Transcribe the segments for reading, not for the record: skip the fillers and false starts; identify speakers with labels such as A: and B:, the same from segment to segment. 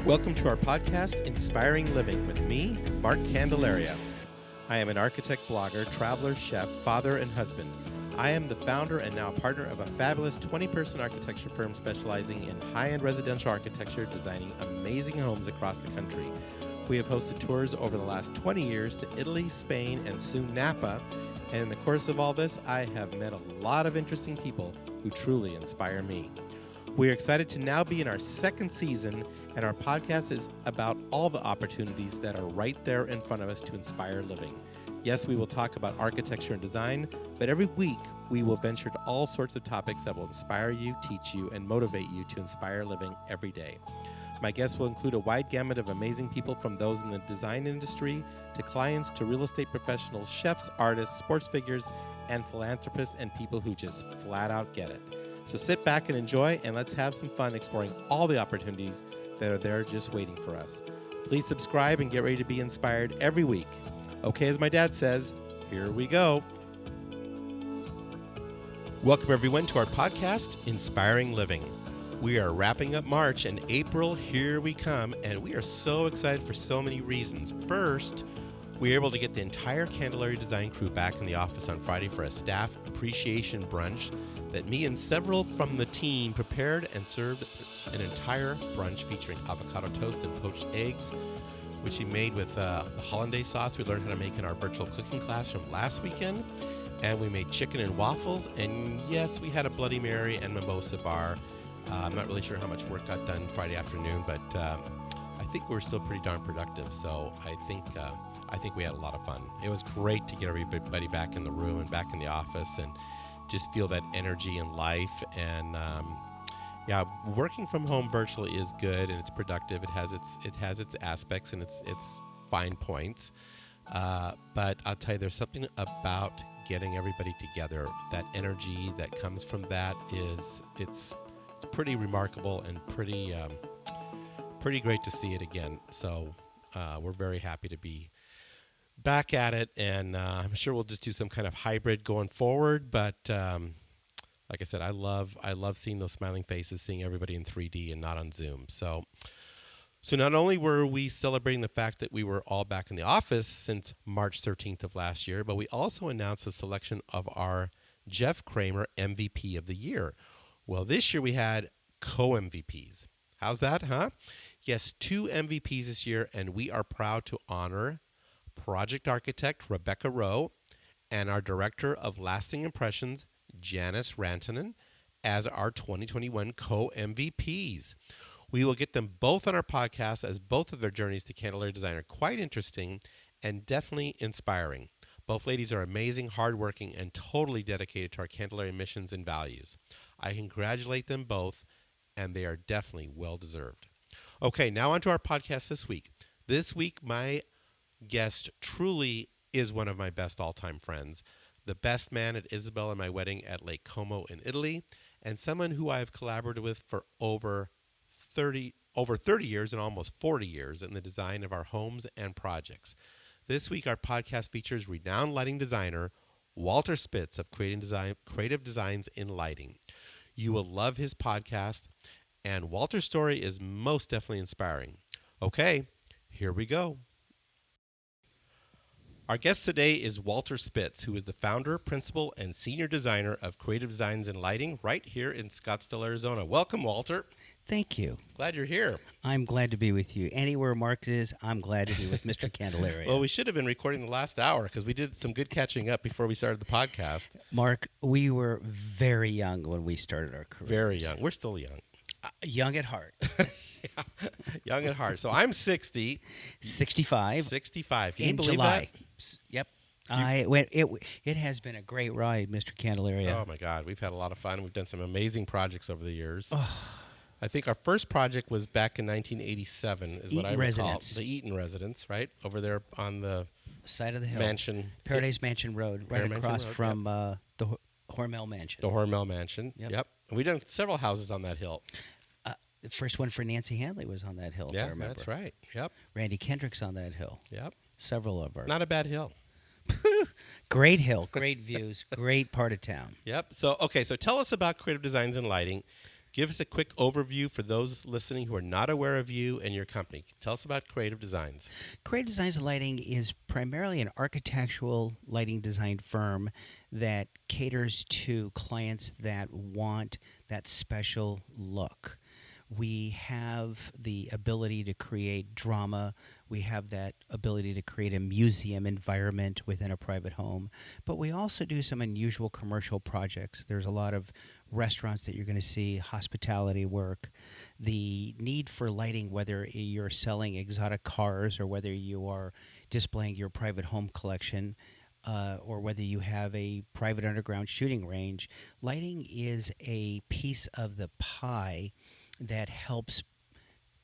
A: Welcome to our podcast, Inspiring Living, with me, Mark Candelaria. I am an architect, blogger, traveler, chef, father, and husband. I am the founder and now partner of a fabulous 20-person architecture firm specializing in high-end residential architecture, designing amazing homes across the country. We have hosted tours over the last 20 years to Italy, Spain, and soon Napa. And in the course of all this, I have met a lot of interesting people who truly inspire me. We are excited to now be in our second season, and our podcast is about all the opportunities that are right there in front of us to inspire living. Yes, we will talk about architecture and design, but every week we will venture to all sorts of topics that will inspire you, teach you, and motivate you to inspire living every day. My guests will include a wide gamut of amazing people, from those in the design industry to clients to real estate professionals, chefs, artists, sports figures, and philanthropists, and people who just flat out get it. So sit back and enjoy, and let's have some fun exploring all the opportunities that are there just waiting for us. Please subscribe and get ready to be inspired every week. Okay, as my dad says, here we go. Welcome everyone to our podcast, Inspiring Living. We are wrapping up March, and April, here we come, and we are so excited for so many reasons. First, we were able to get the entire Candelaria design crew back in the office on Friday for a staff appreciation brunch that me and several from the team prepared and served an entire brunch featuring avocado toast and poached eggs, which we made with the hollandaise sauce we learned how to make in our virtual cooking class from last weekend. And we made chicken and waffles, and yes, we had a Bloody Mary and mimosa bar. I'm not really sure how much work got done Friday afternoon, but I think we were still pretty darn productive. So I think we had a lot of fun. It was great to get everybody back in the room and back in the office and just feel that energy and life. And yeah, working from home virtually is good and it's productive. It has its aspects and its fine points. But I'll tell you, there's something about getting everybody together. That energy that comes from that it's pretty remarkable and pretty great to see it again. So we're very happy to be back at it, and I'm sure we'll just do some kind of hybrid going forward. But like I said, I love seeing those smiling faces, seeing everybody in 3D and not on Zoom. So not only were we celebrating the fact that we were all back in the office since March 13th of last year, but we also announced the selection of our Jeff Kramer MVP of the year. Well, this year we had co-MVPs. How's that, huh? Yes, 2 MVPs this year, and we are proud to honor project architect Rebecca Rowe and our director of lasting impressions, Janice Rantanen, as our 2021 co-MVPs. We will get them both on our podcast, as both of their journeys to Candelaria design are quite interesting and definitely inspiring. Both ladies are amazing, hardworking, and totally dedicated to our Candelaria missions and values. I congratulate them both, and they are definitely well-deserved. Okay, now on to our podcast this week. This week, my guest truly is one of my best all-time friends, the best man at Isabel and my wedding at Lake Como in Italy, and someone who I have collaborated with for over 30 years and almost 40 years in the design of our homes and projects. This week, our podcast features renowned lighting designer Walter Spitz of Creative Designs in Lighting. You will love his podcast, and Walter's story is most definitely inspiring. Okay, here we go. Our guest today is Walter Spitz, who is the founder, principal, and senior designer of Creative Designs in Lighting right here in Scottsdale, Arizona. Welcome, Walter.
B: Thank you.
A: Glad you're here.
B: I'm glad to be with you. Anywhere Mark is, I'm glad to be with Mr. Candelaria.
A: Well, we should have been recording the last hour because we did some good catching up before we started the podcast.
B: Mark, we were very young when we started our career.
A: Very young. We're still young.
B: Young at heart.
A: Yeah, young at heart. So I'm 60.
B: 65.
A: 65. Can you
B: in
A: believe
B: July.
A: that?
B: Yep. It has been a great ride, Mr. Candelaria.
A: Oh, my God. We've had a lot of fun. We've done some amazing projects over the years.
B: Oh.
A: I think our first project was back in 1987, is what I recall.
B: Residence.
A: The Eaton Residence, right? Over there on the
B: side of the hill.
A: Mansion.
B: Paradise Mansion Road, right across from the Hormel Mansion.
A: The Hormel Mansion. Yep. And we've done several houses on that hill.
B: The first one for Nancy Handley was on that hill, if I remember.
A: That's right. Yep.
B: Randy Kendrick's on that hill.
A: Yep.
B: Several of our.
A: Not a bad hill.
B: Great hill, great views, great part of town.
A: Yep. So tell us about Creative Designs in Lighting. Give us a quick overview for those listening who are not aware of you and your company. Tell us about Creative Designs.
B: Creative Designs Lighting is primarily an architectural lighting design firm that caters to clients that want that special look. We have the ability to create drama. We have that ability to create a museum environment within a private home. But we also do some unusual commercial projects. There's a lot of restaurants that you're going to see, hospitality work. The need for lighting, whether you're selling exotic cars or whether you are displaying your private home collection, or whether you have a private underground shooting range, lighting is a piece of the pie that helps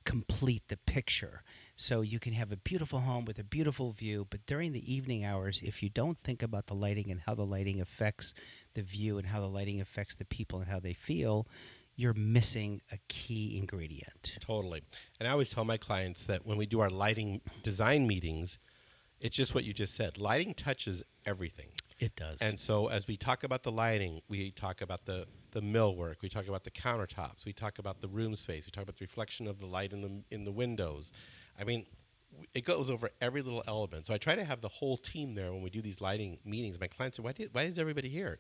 B: complete the picture. So you can have a beautiful home with a beautiful view, but during the evening hours, if you don't think about the lighting and how the lighting affects the view and how the lighting affects the people and how they feel, you're missing a key ingredient.
A: Totally. And I always tell my clients that when we do our lighting design meetings, it's just what you just said. Lighting touches everything.
B: It does.
A: And so as we talk about the lighting, we talk about the millwork, we talk about the countertops, we talk about the room space, we talk about the reflection of the light in the windows. I mean, it goes over every little element. So I try to have the whole team there when we do these lighting meetings. My clients say, why is everybody here?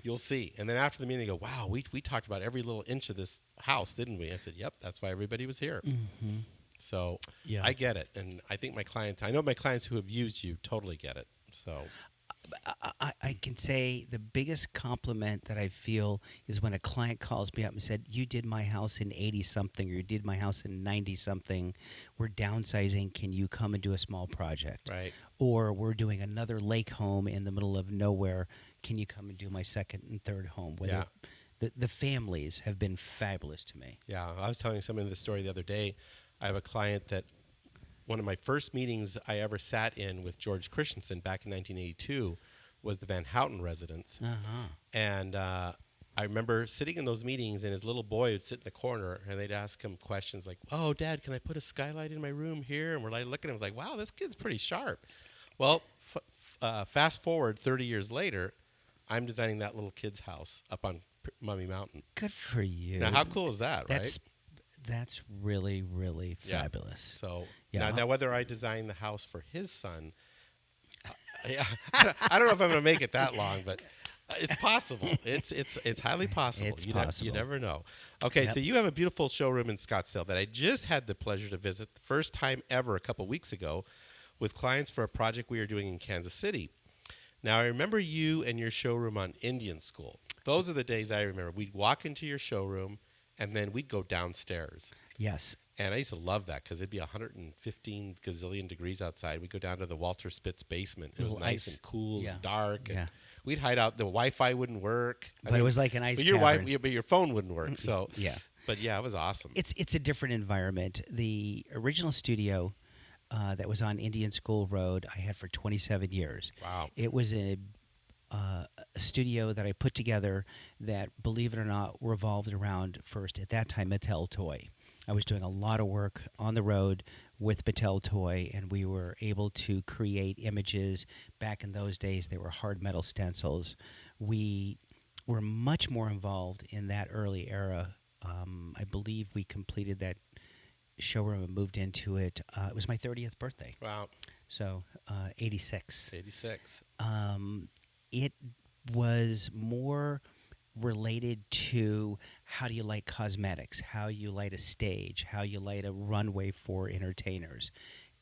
A: You'll see. And then after the meeting, they go, wow, we talked about every little inch of this house, didn't we? I said, yep, that's why everybody was here.
B: Mm-hmm.
A: So
B: Yeah.
A: I get it. And I think I know my clients who have used you totally get it. So
B: I can say the biggest compliment that I feel is when a client calls me up and said, you did my house in 80-something or you did my house in 90-something. We're downsizing. Can you come and do a small project?
A: right.
B: Or we're doing another lake home in the middle of nowhere. Can you come and do my second and third home?
A: Yeah.
B: The families have been fabulous to me.
A: Yeah. I was telling someone this story the other day. I have a client that one of my first meetings I ever sat in with George Christensen back in 1982 was the Van Houten residence.
B: Uh-huh.
A: And I remember sitting in those meetings, and his little boy would sit in the corner, and they'd ask him questions like, oh, Dad, can I put a skylight in my room here? And we're like looking at him like, wow, this kid's pretty sharp. Well, fast forward 30 years later, I'm designing that little kid's house up on Mummy Mountain.
B: Good for you.
A: Now, how cool is that, right?
B: That's really, really
A: Yeah.
B: fabulous.
A: So
B: Yeah.
A: now whether I design the house for his son, I don't know if I'm going to make it that long, but it's possible. It's highly possible.
B: It's
A: You never know. Okay,
B: Yep.
A: so you have a beautiful showroom in Scottsdale that I just had the pleasure to visit the first time ever a couple weeks ago with clients for a project we were doing in Kansas City. Now, I remember you and your showroom on Indian School. Those are the days I remember. We'd walk into your showroom, and then we'd go downstairs.
B: Yes.
A: And I used to love that because it'd be 115 gazillion degrees outside. We'd go down to the Walter Spitz basement. It was
B: Little
A: nice
B: ice.
A: and cool
B: Yeah.
A: and dark. And
B: Yeah.
A: we'd hide out. The Wi-Fi wouldn't work.
B: But it was like an ice
A: but your
B: cavern.
A: but your phone wouldn't work. So,
B: Yeah.
A: but yeah, it was awesome.
B: It's a different environment. The original studio that was on Indian School Road I had for 27 years.
A: Wow.
B: It was a studio that I put together that, believe it or not, revolved around first, at that time, Mattel Toy. I was doing a lot of work on the road with Mattel Toy, and we were able to create images. Back in those days, they were hard metal stencils. We were much more involved in that early era. I believe we completed that showroom and moved into it. It was my 30th birthday,
A: Wow.
B: so 86.
A: 86.
B: It was more related to how do you light cosmetics, how you light a stage, how you light a runway for entertainers,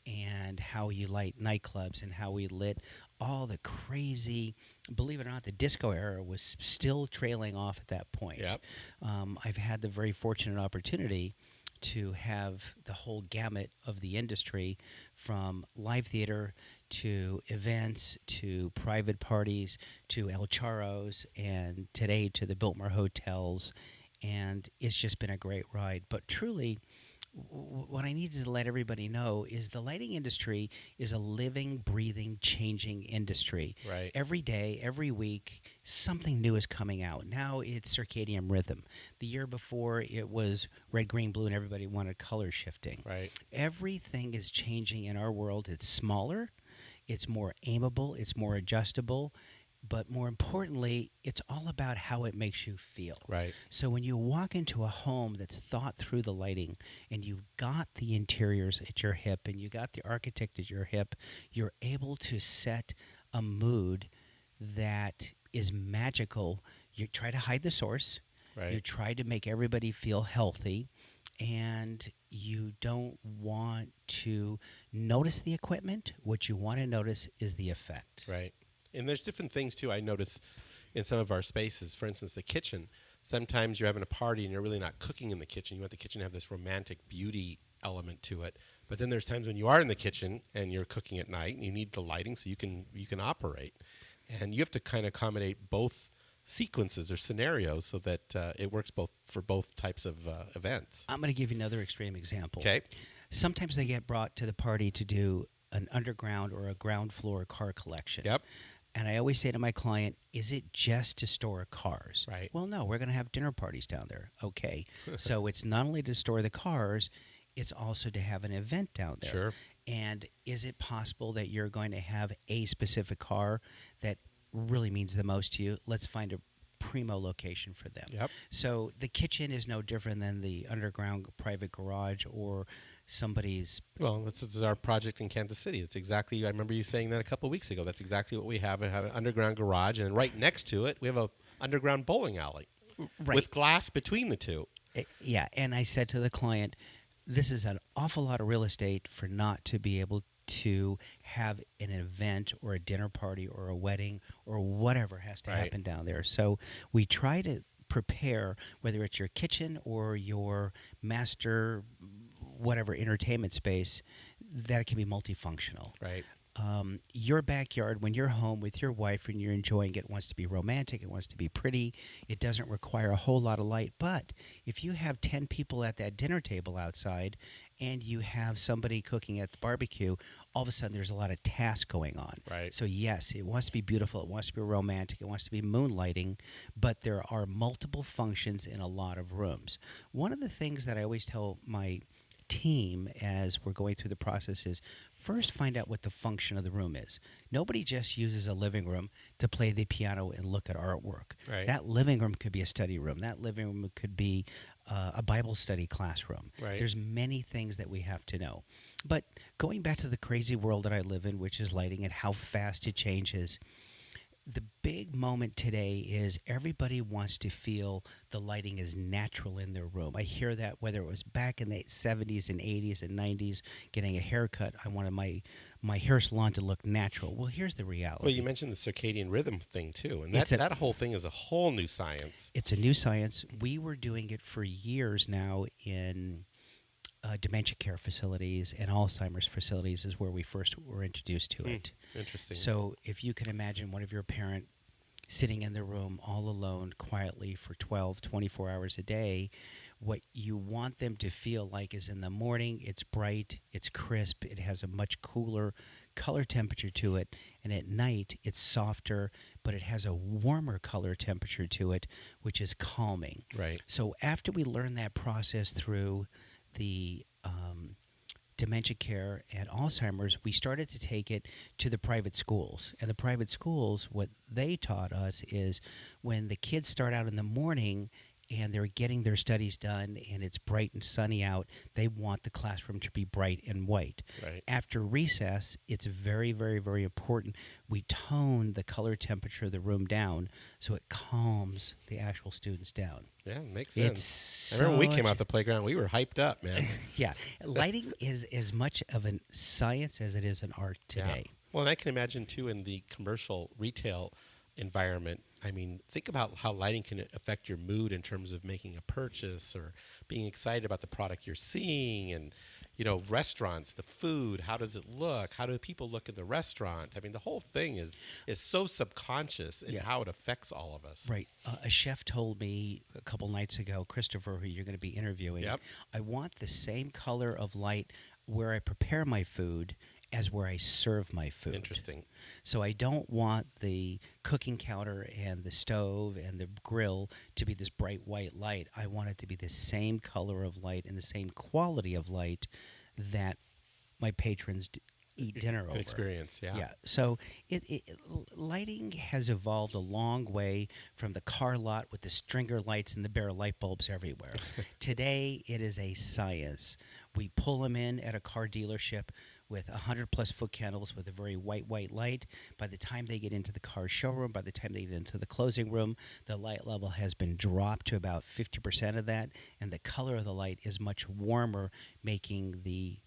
B: and how you light nightclubs, and how we lit all the crazy, believe it or not, the disco era was still trailing off at that point.
A: Yep.
B: I've had the very fortunate opportunity to have the whole gamut of the industry, from live theater to events to private parties to El Charros, and today to the Biltmore hotels, and it's just been a great ride. But truly, what I needed to let everybody know is the lighting industry is a living, breathing, changing industry.
A: Right.
B: Every day, every week, something new is coming out. Now it's circadian rhythm. The year before, it was red, green, blue, and everybody wanted color shifting.
A: Right.
B: Everything is changing in our world. It's smaller, it's more aimable, it's more adjustable, but more importantly, it's all about how it makes you feel.
A: Right.
B: So when you walk into a home that's thought through the lighting and you've got the interiors at your hip and you got the architect at your hip, you're able to set a mood that is magical. You try to hide the source, you
A: Right.
B: try to make everybody feel healthy, and you don't want to notice the equipment. What you want to notice is the effect.
A: Right. And there's different things too. I notice in some of our spaces, for instance, the kitchen. Sometimes you're having a party and you're really not cooking in the kitchen. You want the kitchen to have this romantic beauty element to it. But then there's times when you are in the kitchen and you're cooking at night and you need the lighting so you can operate. And you have to kind of accommodate both sequences or scenarios so that it works both for both types of events.
B: I'm going to give you another extreme example.
A: Okay.
B: Sometimes they get brought to the party to do an underground or a ground floor car collection.
A: Yep.
B: And I always say to my client, is it just to store cars?
A: Right.
B: Well, no, we're going to have dinner parties down there. Okay. So it's not only to store the cars, it's also to have an event down there.
A: Sure.
B: And is it possible that you're going to have a specific car that really means the most to you? Let's find a primo location for them.
A: Yep.
B: So the kitchen is no different than the underground private garage or somebody's.
A: Well, this is our project in Kansas City. It's exactly, I remember you saying that a couple of weeks ago. That's exactly what we have. We have an underground garage, and right next to it, we have a underground bowling alley with glass between the two.
B: Yeah, and I said to the client, this is an awful lot of real estate for not to be able to have an event or a dinner party or a wedding or whatever has to happen down there. So we try to prepare, whether it's your kitchen or your master whatever entertainment space, that it can be multifunctional.
A: Right.
B: Your backyard, when you're home with your wife and you're enjoying it, wants to be romantic, it wants to be pretty, it doesn't require a whole lot of light. But if you have 10 people at that dinner table outside and you have somebody cooking at the barbecue, all of a sudden there's a lot of tasks going on.
A: Right.
B: So yes, it wants to be beautiful, it wants to be romantic, it wants to be moonlighting, but there are multiple functions in a lot of rooms. One of the things that I always tell my team as we're going through the process is first find out what the function of the room is. Nobody just uses a living room to play the piano and look at artwork.
A: Right.
B: That living room could be a study room. That living room could be a Bible study classroom.
A: Right.
B: There's many things that we have to know. But going back to the crazy world that I live in, which is lighting and how fast it changes, the big moment today is everybody wants to feel the lighting is natural in their room. I hear that whether it was back in the 70s and 80s and 90s, getting a haircut, I wanted my hair salon to look natural. Well, here's the reality.
A: Well, you mentioned the circadian rhythm thing, too. And that whole thing is a whole new science.
B: It's a new science. We were doing it for years now in dementia care facilities and Alzheimer's facilities is where we first were introduced to it.
A: Interesting.
B: So if you can imagine one of your parent sitting in the room all alone quietly for 12, 24 hours a day, what you want them to feel like is in the morning, it's bright, it's crisp, it has a much cooler color temperature to it, and at night it's softer, but it has a warmer color temperature to it, which is calming.
A: Right.
B: So after we learn that process through the dementia care and Alzheimer's, we started to take it to the private schools. And the private schools, what they taught us is when the kids start out in the morning and they're getting their studies done and it's bright and sunny out, they want the classroom to be bright and white.
A: Right.
B: After recess, it's very, very, very important we tone the color temperature of the room down so it calms the actual students down.
A: Yeah, it makes sense.
B: It's
A: I remember when we came off the playground, we were hyped up, man.
B: yeah, lighting is as much of a science as it is an art today.
A: Yeah. Well, and I can imagine, too, in the commercial retail environment, I mean, think about how lighting can affect your mood in terms of making a purchase or being excited about the product you're seeing. And, you know, restaurants, the food, how does it look? How do people look in the restaurant? I mean, the whole thing is so subconscious in how it affects all of us.
B: Right. A chef told me a couple nights ago, Christopher, who you're going to be interviewing, I want the same color of light where I prepare my food as where I serve my food.
A: Interesting.
B: So I don't want the cooking counter and the stove and the grill to be this bright white light. I want it to be the same color of light and the same quality of light that my patrons eat dinner
A: An
B: over.
A: experience, yeah.
B: Yeah. So lighting has evolved a long way from the car lot with the stringer lights and the bare light bulbs everywhere. Today, it is a science. We pull them in at a car dealership with 100 plus foot candles with a very white light. By the time they get into the car showroom, by the time they get into the closing room, the light level has been dropped to about 50% of that, and the color of the light is much warmer, making the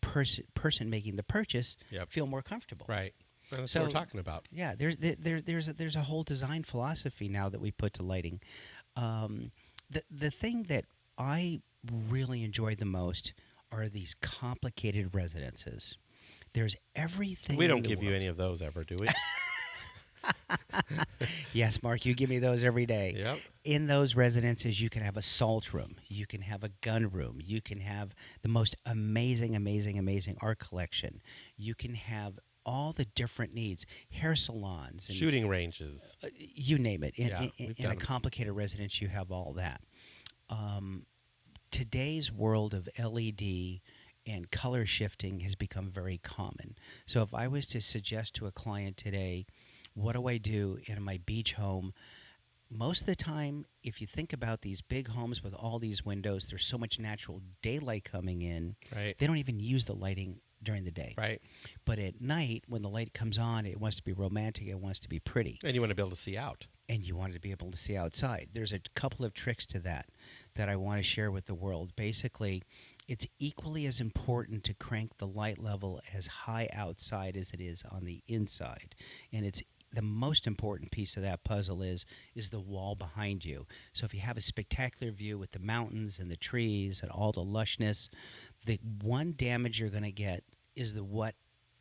B: person making the purchase
A: Yep.
B: feel more comfortable.
A: Right. And that's what
B: So
A: we're talking about.
B: yeah, there's a whole design philosophy now that we put to lighting. The thing that I really enjoy the most are these complicated residences. There's everything
A: We
B: in
A: don't
B: the
A: give you
B: world.
A: any of those ever, do we?
B: Yes, Mark, you give me those every day.
A: Yep.
B: In those residences, you can have a salt room, you can have a gun room, you can have the most amazing art collection. You can have all the different needs, hair salons, and
A: Shooting ranges.
B: you name it.
A: Yeah, we've
B: In a
A: done 'em.
B: complicated residence, you have all that. Um, Today's world of LED and color shifting has become very common. So if I was to suggest to a client today, what do I do in my beach home? Most of the time, if you think about these big homes with all these windows, there's so much natural daylight coming in,
A: Right.
B: they don't even use the lighting during the day.
A: Right.
B: But at night, when the light comes on, it wants to be romantic, it wants to be pretty,
A: And you want to be able to see out.
B: and you want to be able to see outside. There's a couple of tricks to that I want to share with the world. Basically, it's equally as important to crank the light level as high outside as it is on the inside. And it's the most important piece of that puzzle is the wall behind you. So if you have a spectacular view with the mountains and the trees and all the lushness, the one damage you're going to get is the what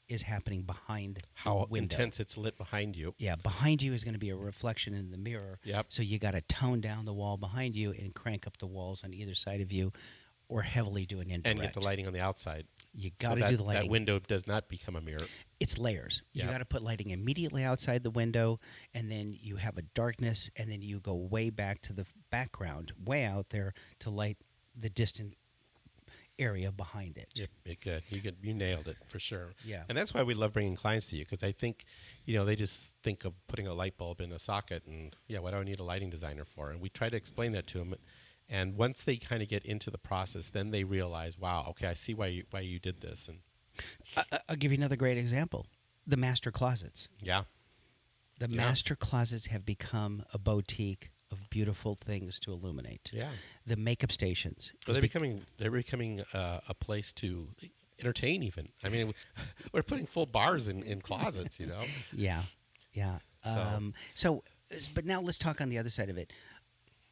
B: is happening behind the
A: How
B: window.
A: intense it's lit behind you.
B: Yeah, behind you is going to be a reflection in the mirror.
A: Yep.
B: So you got to tone down the wall behind you and crank up the walls on either side of you, or heavily do an indirect.
A: And get the lighting on the outside.
B: You
A: So
B: got to do the lighting.
A: that window does not become a mirror.
B: It's layers. You
A: Yep.
B: got to put lighting immediately outside the window, and then you have a darkness, and then you go way back to the background, way out there, to light the distant area behind it.
A: Yep, you nailed it for sure.
B: Yeah.
A: And that's why we love bringing clients to you, because I think, they just think of putting a light bulb in a socket and, what do I need a lighting designer for? And we try to explain that to them. And once they kind of get into the process, then they realize, wow, okay, I see why you did this. And
B: I'll give you another great example. The master closets.
A: yeah,
B: The
A: Yeah.
B: master closets have become a boutique of beautiful things to illuminate.
A: yeah.
B: The makeup stations.
A: Well, they're becoming a place to entertain. Even I mean, we're putting full bars in closets.
B: Yeah, yeah.
A: So-
B: But now let's talk on the other side of it.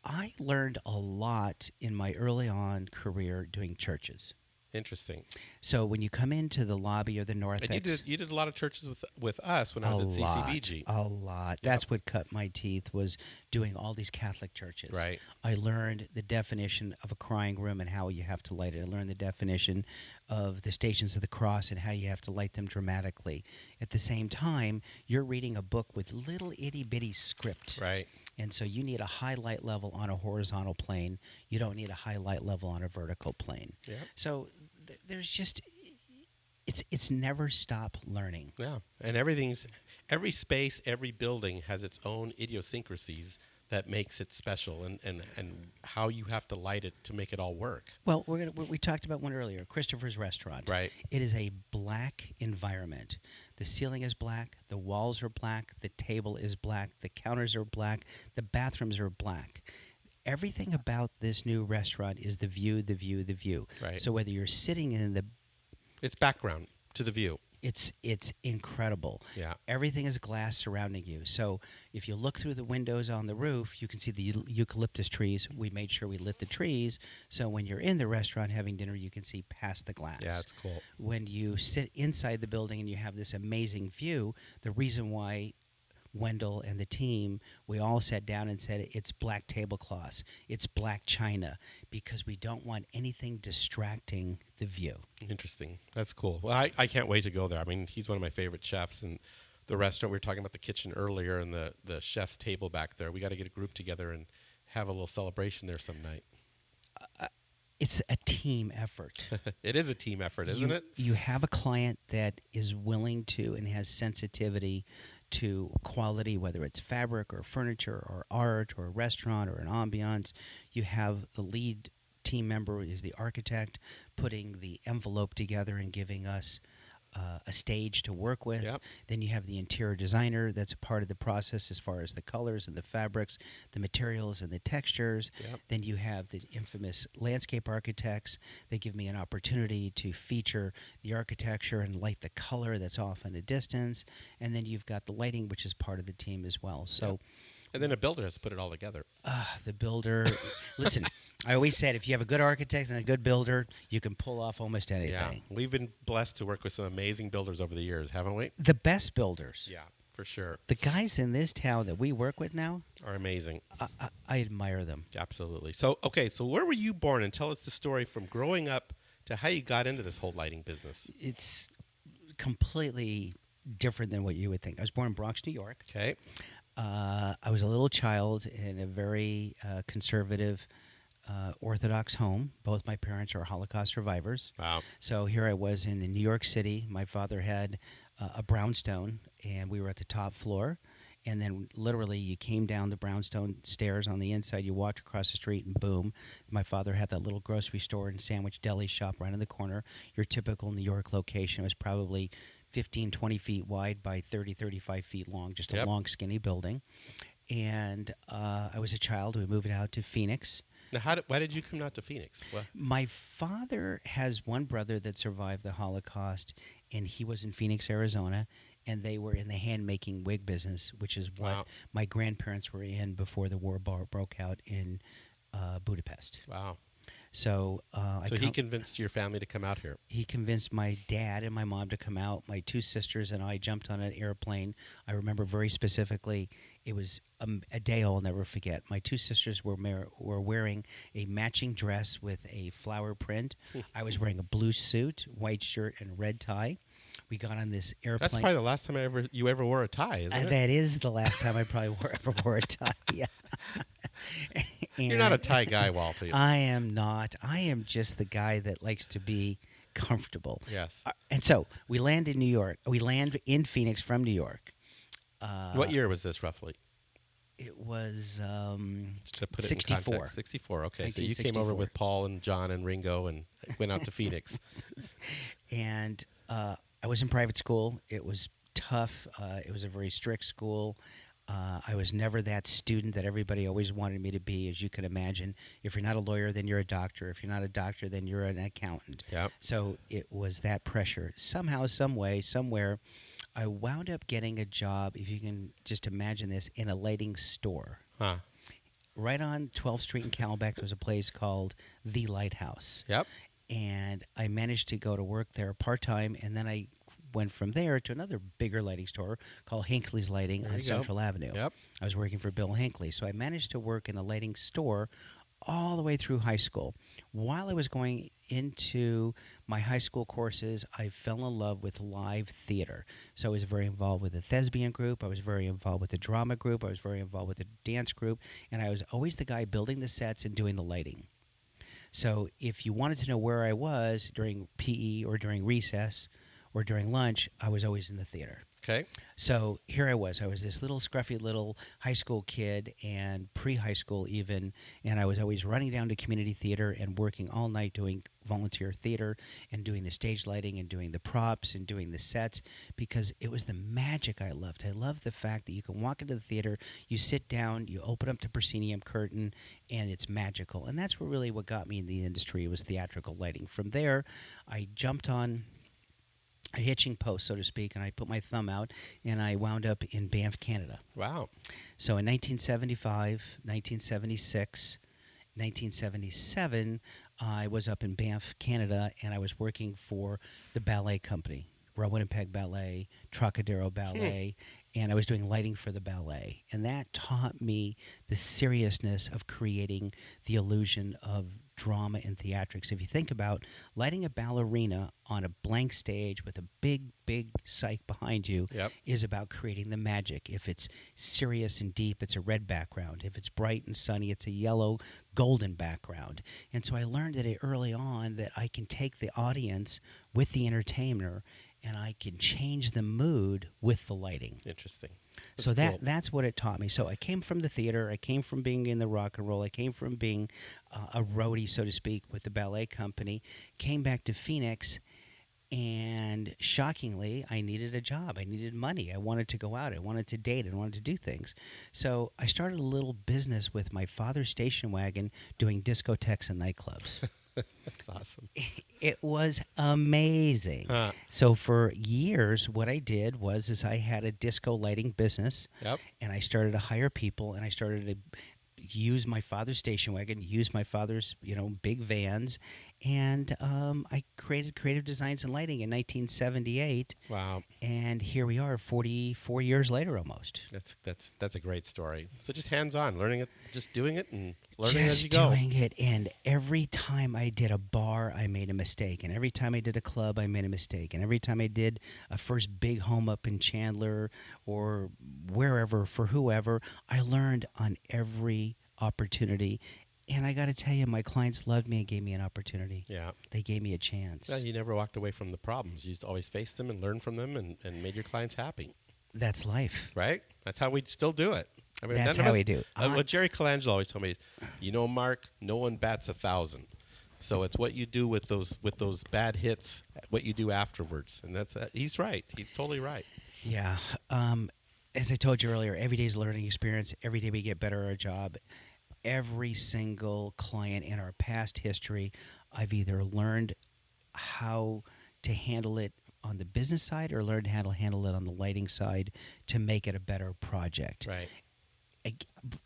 B: I learned a lot in my early on career doing churches.
A: Interesting.
B: So when you come into the lobby or the narthex,
A: And you did a lot of churches with us when I was at CCBG.
B: A lot. That's what cut my teeth, was doing all these Catholic churches.
A: Right.
B: I learned the definition of a crying room and how you have to light it. I learned the definition of the Stations of the Cross and how you have to light them dramatically. At the same time, you're reading a book with little itty-bitty script.
A: Right.
B: And so you need a high light level on a horizontal plane. You don't need a high light level on a vertical plane.
A: Yeah.
B: So there's just it's never stop learning.
A: Yeah. And every space, every building has its own idiosyncrasies that makes it special, and how you have to light it to make it all work.
B: Well, we talked about one earlier, Christopher's Restaurant.
A: Right.
B: It is a black environment. The ceiling is black, the walls are black, the table is black, the counters are black, the bathrooms are black. Everything about this new restaurant is the view, the view, the view.
A: Right.
B: So whether you're sitting in the,
A: It's background to the view.
B: it's incredible.
A: Yeah.
B: Everything is glass surrounding you. So if you look through the windows on the roof, you can see the eucalyptus trees. We made sure we lit the trees, so when you're in the restaurant having dinner, you can see past the glass.
A: Yeah, it's cool.
B: When you sit inside the building and you have this amazing view, the reason why Wendell and the team, we all sat down and said it's black tablecloths, it's black china, because we don't want anything distracting the view.
A: Interesting. That's cool. Well, I can't wait to go there. I mean, he's one of my favorite chefs, and the restaurant, we were talking about the kitchen earlier and the chef's table back there. We got to get a group together and have a little celebration there some night.
B: It's a team effort.
A: It is a team effort, isn't it?
B: You have a client that is willing to and has sensitivity to quality, whether it's fabric or furniture or art or a restaurant or an ambiance. You have the lead team member is the architect putting the envelope together and giving us a stage to work with.
A: Yep.
B: Then you have the interior designer that's a part of the process as far as the colors and the fabrics, the materials and the textures.
A: Yep.
B: Then you have the infamous landscape architects. They give me an opportunity to feature the architecture and light the color that's off in the distance. And then you've got the lighting, which is part of the team as well. So.
A: Yep. And then a builder has to put it all together.
B: The builder, listen, I always said if you have a good architect and a good builder, you can pull off almost anything.
A: Yeah, we've been blessed to work with some amazing builders over the years, haven't we?
B: The best builders.
A: Yeah, for sure.
B: The guys in this town that we work with now
A: are amazing.
B: I admire them.
A: Absolutely. So, okay, so where were you born? And tell us the story from growing up to how you got into this whole lighting business.
B: It's completely different than what you would think. I was born in Bronx, New York.
A: Okay.
B: I was a little child in a very conservative, Orthodox home. Both my parents are Holocaust survivors.
A: Wow.
B: So here I was in New York City. My father had a brownstone, and we were at the top floor. And then literally you came down the brownstone stairs on the inside, you walked across the street, and boom, my father had that little grocery store and sandwich deli shop right in the corner. Your typical New York location was probably 15, 20 feet wide by 30, 35 feet long, just a long, skinny building. And I was a child. We moved out to Phoenix.
A: Now, why did you come out to Phoenix? What?
B: My father has one brother that survived the Holocaust, and he was in Phoenix, Arizona, and they were in the hand-making wig business, which is what my grandparents were in before the war broke out in Budapest.
A: Wow.
B: So,
A: he convinced your family to come out here.
B: He convinced my dad and my mom to come out. My two sisters and I jumped on an airplane. I remember very specifically. It was a day I'll never forget. My two sisters were wearing a matching dress with a flower print. I was wearing a blue suit, white shirt, and red tie. We got on this airplane.
A: That's probably the last time you ever wore a tie, isn't it?
B: That is the last time I probably ever wore a tie. Yeah.
A: You're not a tie guy, Walter.
B: I am not. I am just the guy that likes to be comfortable.
A: Yes.
B: And so we land in New York. We land in Phoenix from New York.
A: What year was this, roughly?
B: It was
A: to put
B: 64.
A: It in context, 64. Okay, so you came over with Paul and John and Ringo and went out to Phoenix.
B: And I was in private school. It was tough. It was a very strict school. I was never that student that everybody always wanted me to be, as you can imagine. If you're not a lawyer, then you're a doctor. If you're not a doctor, then you're an accountant.
A: Yep.
B: So it was that pressure. Somehow, some way, somewhere, I wound up getting a job, if you can just imagine this, in a lighting store.
A: Huh.
B: Right on 12th Street in Camelback, there was a place called The Lighthouse.
A: Yep.
B: And I managed to go to work there part-time, and then I went from there to another bigger lighting store called Hinckley's Lighting on Central Avenue.
A: Yep.
B: I was working for Bill Hinckley. So I managed to work in a lighting store all the way through high school. While I was going into my high school courses, I fell in love with live theater. So I was very involved with the thespian group. I was very involved with the drama group. I was very involved with the dance group. And I was always the guy building the sets and doing the lighting. So if you wanted to know where I was during PE or during recess or during lunch, I was always in the theater.
A: Okay.
B: So here I was. I was this little scruffy little high school kid and pre-high school even, and I was always running down to community theater and working all night doing volunteer theater and doing the stage lighting and doing the props and doing the sets because it was the magic I loved. I loved the fact that you can walk into the theater, you sit down, you open up the proscenium curtain, and it's magical. And that's what got me in the industry was theatrical lighting. From there, I jumped on a hitching post, so to speak, and I put my thumb out, and I wound up in Banff, Canada.
A: Wow.
B: So in 1975, 1976, 1977, I was up in Banff, Canada, and I was working for the ballet company, Royal Winnipeg Ballet, Trocadero Ballet, and I was doing lighting for the ballet. And that taught me the seriousness of creating the illusion of drama and theatrics. If you think about lighting a ballerina on a blank stage with a big, big cyc behind you
A: Yep.
B: is about creating the magic. If it's serious and deep, it's a red background. If it's bright and sunny, it's a yellow, golden background. And so I learned at it early on that I can take the audience with the entertainer and I can change the mood with the lighting.
A: Interesting.
B: So
A: That's cool.
B: that's what it taught me. So I came from the theater. I came from being in the rock and roll. I came from being a roadie, so to speak, with the ballet company. Came back to Phoenix, and shockingly, I needed a job. I needed money. I wanted to go out. I wanted to date. I wanted to do things. So I started a little business with my father's station wagon doing discotheques and nightclubs.
A: That's awesome.
B: It was amazing.
A: Huh.
B: So for years, what I did was I had a disco lighting business,
A: Yep.
B: and I started to hire people, and I started to use my father's station wagon, use my father's big vans, and I created Creative Designs and Lighting in 1978,
A: Wow.
B: and here we are, 44 years later, almost.
A: That's a great story. So just hands-on, learning it, just doing it, and learning as
B: Just
A: you go.
B: doing it, and every time I did a bar, I made a mistake, and every time I did a club, I made a mistake, and every time I did a first big home up in Chandler or wherever for whoever, I learned on every opportunity. And I got to tell you, my clients loved me and gave me an opportunity.
A: Yeah.
B: They gave me a chance.
A: Yeah, you never walked away from the problems. You just always faced them and learned from them and made your clients happy,
B: That's life.
A: right? That's how we still do it. I mean,
B: That's
A: none of
B: how
A: us-
B: we do.
A: What Jerry Colangelo always told me is, Mark, no one bats 1,000. So it's what you do with those bad hits, what you do afterwards, and that's he's right. He's totally right.
B: Yeah. As I told you earlier, every day is a learning experience. Every day we get better at our job. Every single client in our past history, I've either learned how to handle it on the business side or learned how to handle it on the lighting side to make it a better project.
A: Right.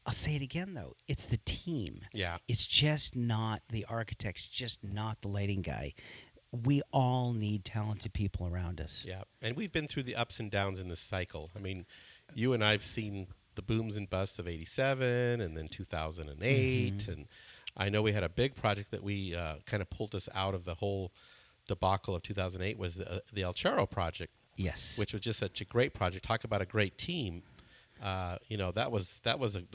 B: I'll say it again, though. It's the team.
A: Yeah.
B: It's just not the architect. It's just not the lighting guy. We all need talented people around us.
A: Yeah. And we've been through the ups and downs in this cycle. I mean, you and I've seen the booms and busts of 87 and then 2008. And I know we had a big project that we kind of pulled us out of the whole debacle of 2008 was the El Charo project.
B: Yes.
A: Which was just such a great project. Talk about a great team. That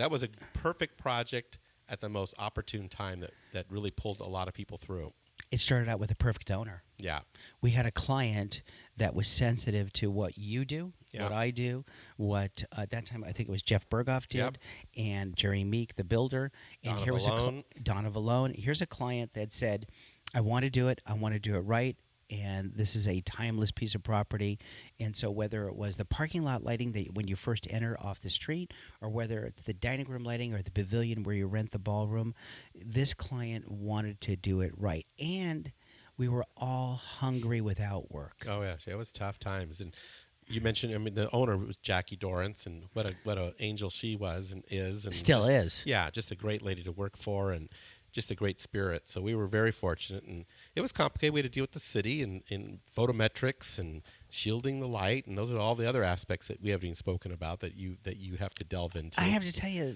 A: was a perfect project at the most opportune time that really pulled a lot of people through.
B: It started out with a perfect owner.
A: Yeah.
B: We had a client that was sensitive to what you do,
A: Yeah.
B: what I do, what at that time I think it was Jeff Berghoff did,
A: Yep.
B: and Jerry Meek, the builder. And
A: Donna
B: here was
A: Valone.
B: Donna Valone. Here's a client that said, I want to do it. I want to do it right. And this is a timeless piece of property. And so whether it was the parking lot lighting that when you first enter off the street, or whether it's the dining room lighting or the pavilion where you rent the ballroom, this client wanted to do it right. And we were all hungry without work.
A: Oh yeah, it was tough times. And you mentioned, I mean, the owner was Jackie Dorrance, and what a angel she was and is, and
B: Still
A: just-
B: is.
A: Yeah, just a great lady to work for, and just a great spirit. So we were very fortunate, and it was complicated. We had to deal with the city and photometrics and shielding the light, and those are all the other aspects that we haven't even spoken about that you have to delve into.
B: I have to tell you,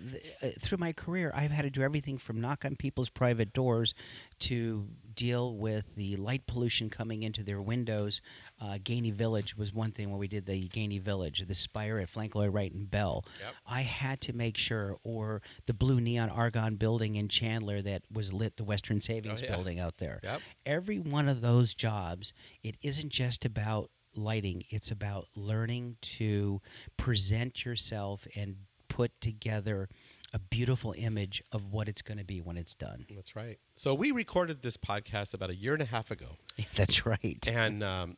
B: through my career, I've had to do everything from knock on people's private doors to deal with the light pollution coming into their windows. Gainey Village was one thing where we did the Gainey Village, the Spire at Flankloy Wright and Bell.
A: Yep.
B: I had to make sure, or the blue neon argon building in Chandler that was lit, the Western Savings
A: Oh, yeah.
B: building out there.
A: Yep.
B: Every one of those jobs, it isn't just about lighting. It's about learning to present yourself and put together a beautiful image of what it's going to be when it's done.
A: That's right. So we recorded this podcast about a year and a half ago,
B: That's right.
A: and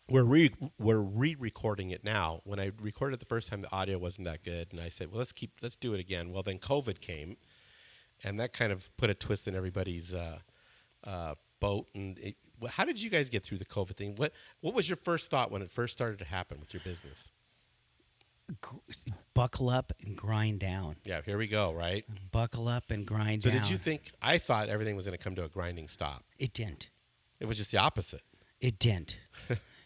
A: we're re-recording it now. When I recorded it the first time, the audio wasn't that good, and I said, "Well, let's do it again." Well, then COVID came, and that kind of put a twist in everybody's boat. And how did you guys get through the COVID thing? What was your first thought when it first started to happen with your business?
B: Buckle up and grind down.
A: Yeah, here we go. Right.
B: Buckle up and grind
A: So
B: down.
A: did you think? I thought everything was going to come to a grinding stop.
B: It didn't.
A: It was just the opposite.
B: It didn't.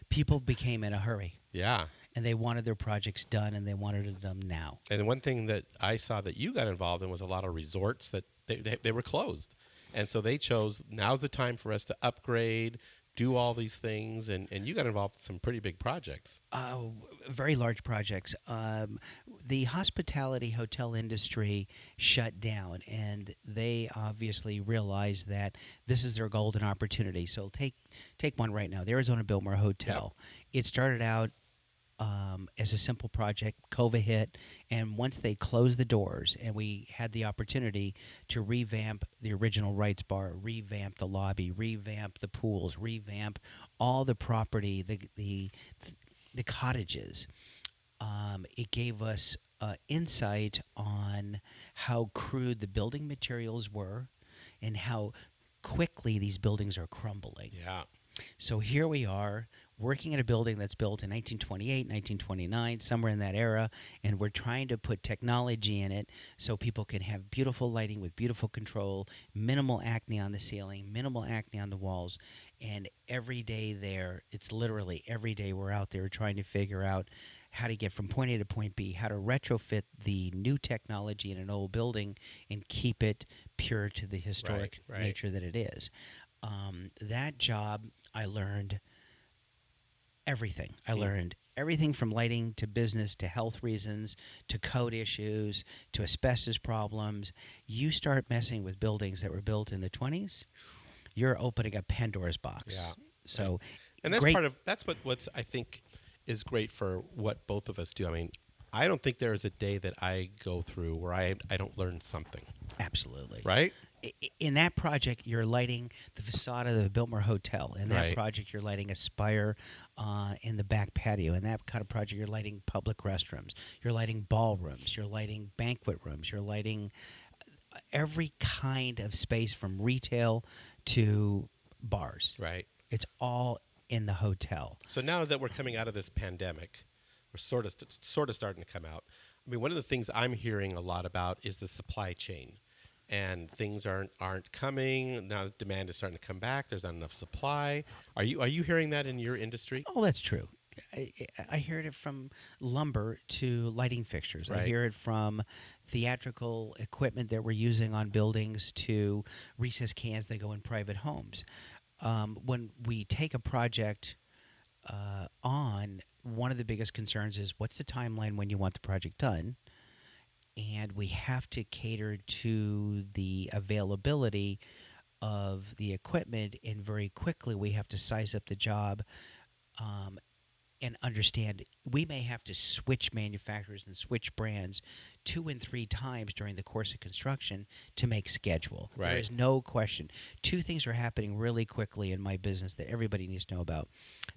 B: People became in a hurry,
A: Yeah.
B: and they wanted their projects done, and they wanted it done now.
A: And one thing that I saw that you got involved in was a lot of resorts that they were closed. And so they chose now's the time for us to upgrade, do all these things. And you got involved in some pretty big projects.
B: Very large projects. The hospitality hotel industry shut down, and they obviously realized that this is their golden opportunity. So take one right now, the Arizona Biltmore Hotel. It started out as a simple project. COVID hit, and once they closed the doors, and we had the opportunity to revamp the original Rights Bar, revamp the lobby, revamp the pools, revamp all the property, the cottages. It gave us insight on how crude the building materials were, and how quickly these buildings are crumbling.
A: Yeah.
B: So here we are working in a building that's built in 1928, 1929, somewhere in that era, and we're trying to put technology in it so people can have beautiful lighting with beautiful control, minimal acne on the ceiling, minimal acne on the walls. And every day there, it's literally every day we're out there trying to figure out how to get from point A to point B, how to retrofit the new technology in an old building and keep it pure to the historic
A: Right.
B: nature that it is. That job, I learned everything. I learned everything from lighting to business to health reasons to code issues to asbestos problems. You start messing with buildings that were built in the 20s, you're opening a Pandora's box.
A: Yeah.
B: So
A: And that's
B: great.
A: part of what's I think is great for what both of us do. I mean, I don't think there is a day that I go through where I don't learn something.
B: Absolutely.
A: Right?
B: In that project, you're lighting the facade of the Biltmore Hotel. In that
A: Right.
B: project, you're lighting a spire in the back patio. In that kind of project, you're lighting public restrooms. You're lighting ballrooms. You're lighting banquet rooms. You're lighting every kind of space from retail to bars.
A: Right.
B: It's all in the hotel.
A: So now that we're coming out of this pandemic, we're sort of starting to come out. I mean, one of the things I'm hearing a lot about is the supply chain, and things aren't coming now. Demand is starting to come back. There's not enough supply. Are you hearing that in your industry?
B: Oh, that's true. I hear it from lumber to lighting fixtures. I
A: Right.
B: hear it from theatrical equipment that we're using on buildings to recess cans that go in private homes. When we take a project on, one of the biggest concerns is what's the timeline when you want the project done? And we have to cater to the availability of the equipment, and very quickly we have to size up the job um, and understand we may have to switch manufacturers and switch brands 2 and 3 times during the course of construction to make schedule.
A: Right.
B: There is no question. 2 things are happening really quickly in my business that everybody needs to know about.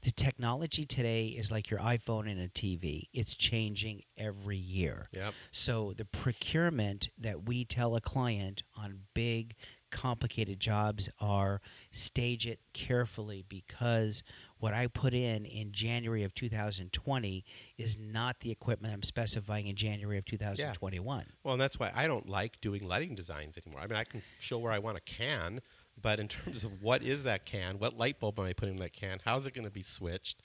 B: The technology today is like your iPhone and a TV. It's changing every year.
A: Yep.
B: So the procurement that we tell a client on big, complicated jobs are stage it carefully, because what I put in January of 2020 is not the equipment I'm specifying in January of 2021.
A: Well, and that's why I don't like doing lighting designs anymore. I mean, I can show where I want a can, but in terms of what is that can, what light bulb am I putting in that can, how's it going to be switched?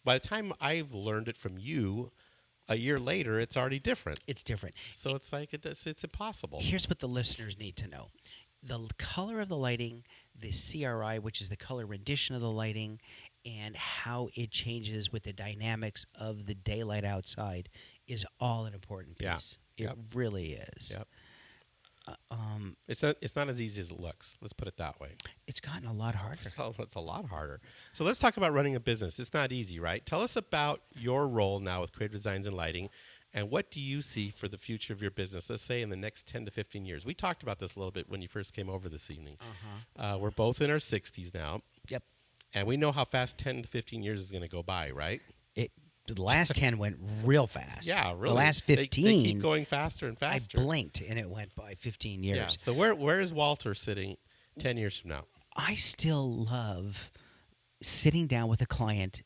A: By the time I've learned it from you, a year later, it's already different.
B: It's different.
A: So it's like it's impossible.
B: Here's what the listeners need to know. The color of the lighting, the CRI, which is the color rendition of the lighting, and how it changes with the dynamics of the daylight outside is all an important piece.
A: Yeah.
B: It
A: Yep.
B: really is.
A: Yep. It's not as easy as it looks. Let's put it that way.
B: It's gotten a lot harder.
A: It's a lot harder. So let's talk about running a business. It's not easy, right? Tell us about your role now with Creative Designs and Lighting, and what do you see for the future of your business, let's say in the next 10 to 15 years? We talked about this a little bit when you first came over this evening. We're both in our 60s now.
B: Yep.
A: And we know how fast 10 to 15 years is going to go by, right?
B: The last 10 went real fast.
A: Yeah, really.
B: The last 15,
A: They keep going faster and faster.
B: I blinked and it went by 15 years.
A: Yeah. So where is Walter sitting 10 years from now?
B: I still love sitting down with a client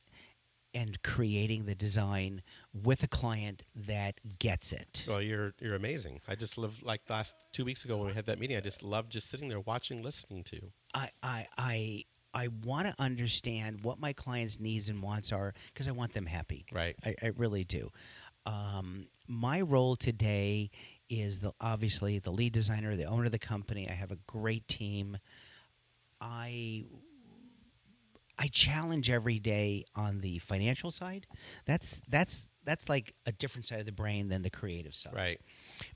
B: and creating the design with a client that gets it.
A: Well, you're amazing. I just love, like last 2 weeks ago when we had that meeting, I just loved just sitting there watching, listening to.
B: I I want to understand what my clients' needs and wants are because I want them happy.
A: Right.
B: I really do. My role today is obviously the lead designer, the owner of the company. I have a great team. I I challenge every day on the financial side. That's like a different side of the brain than the creative side.
A: Right.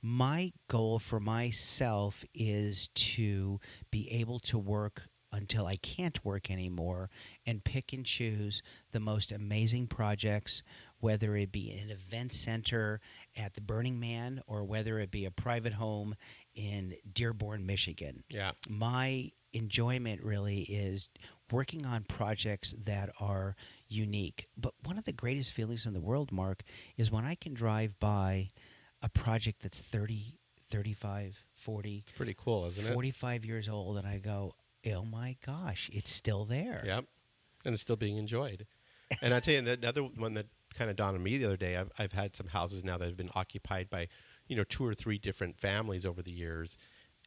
B: My goal for myself is to be able to work until I can't work anymore and pick and choose the most amazing projects, whether it be an event center at the Burning Man or whether it be a private home in Dearborn, Michigan.
A: Yeah.
B: My enjoyment really is working on projects that are unique. But one of the greatest feelings in the world, Mark, is when I can drive by a project that's 30, 35, 40,
A: It's pretty cool, isn't it?
B: 45 years old, and I go, oh my gosh, it's still there.
A: Yep. And it's still being enjoyed. And I tell you, another one that kind of dawned on me the other day. I've had some houses now that have been occupied by, two or three different families over the years,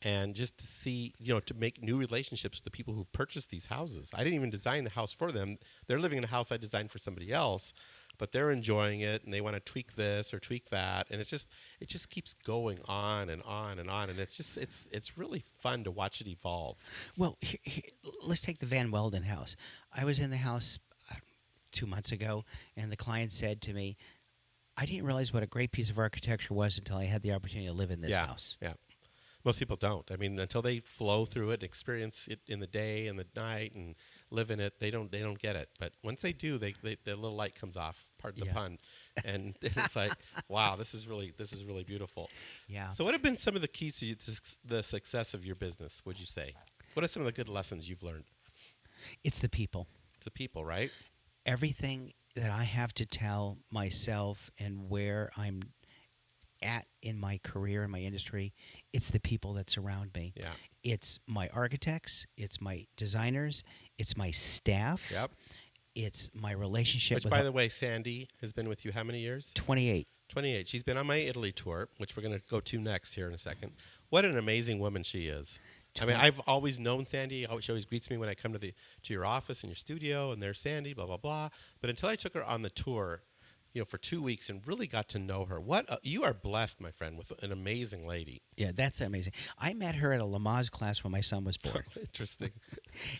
A: and just to see, to make new relationships with the people who've purchased these houses. I didn't even design the house for them. They're living in a house I designed for somebody else, but they're enjoying it and they want to tweak this or tweak that, and it just keeps going on and on and on, and it's really fun to watch it evolve.
B: Well, let's take the Van Weldon house. I was in the house 2 months ago, and the client said to me, I didn't realize what a great piece of architecture was until I had the opportunity to live in this house.
A: Yeah. Most people don't. I mean, until they flow through it, experience it in the day and the night, and live in it, they don't get it. But once they do, the little light comes off. Pardon the pun, and it's like, wow, this is really beautiful.
B: Yeah.
A: So, what have been some of the keys to the success of your business? Would you say? What are some of the good lessons you've learned?
B: It's the people.
A: It's the people, right?
B: Everything that I have to tell myself and where I'm at in my career, in my industry, it's the people that surround me.
A: Yeah.
B: It's my architects, it's my designers, it's my staff.
A: Yep.
B: It's my relationship
A: Which,
B: with
A: by the way, Sandy has been with you how many years?
B: 28.
A: 28. She's been on my Italy tour, which we're going to go to next here in a second. What an amazing woman she is. I mean, I've always known Sandy. She always greets me when I come to your office and your studio, and there's Sandy, blah, blah, blah. But until I took her on the tour, for 2 weeks and really got to know her. You are blessed, my friend, with an amazing lady.
B: Yeah, that's amazing. I met her at a Lamaze class when my son was born.
A: Interesting.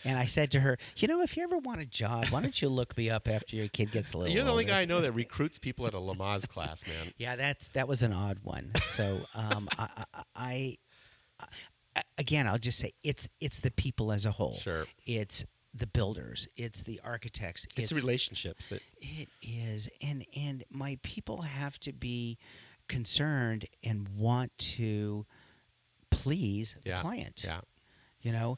B: And I said to her, if you ever want a job, why don't you look me up after your kid gets a little
A: You're the only
B: older?
A: guy I know that recruits people at a Lamaze class, man.
B: Yeah, that was an odd one. So again, I'll just say it's the people as a whole.
A: Sure.
B: It's the builders. It's the architects.
A: It's the relationships that
B: it is, and my people have to be concerned and want to please the client.
A: Yeah.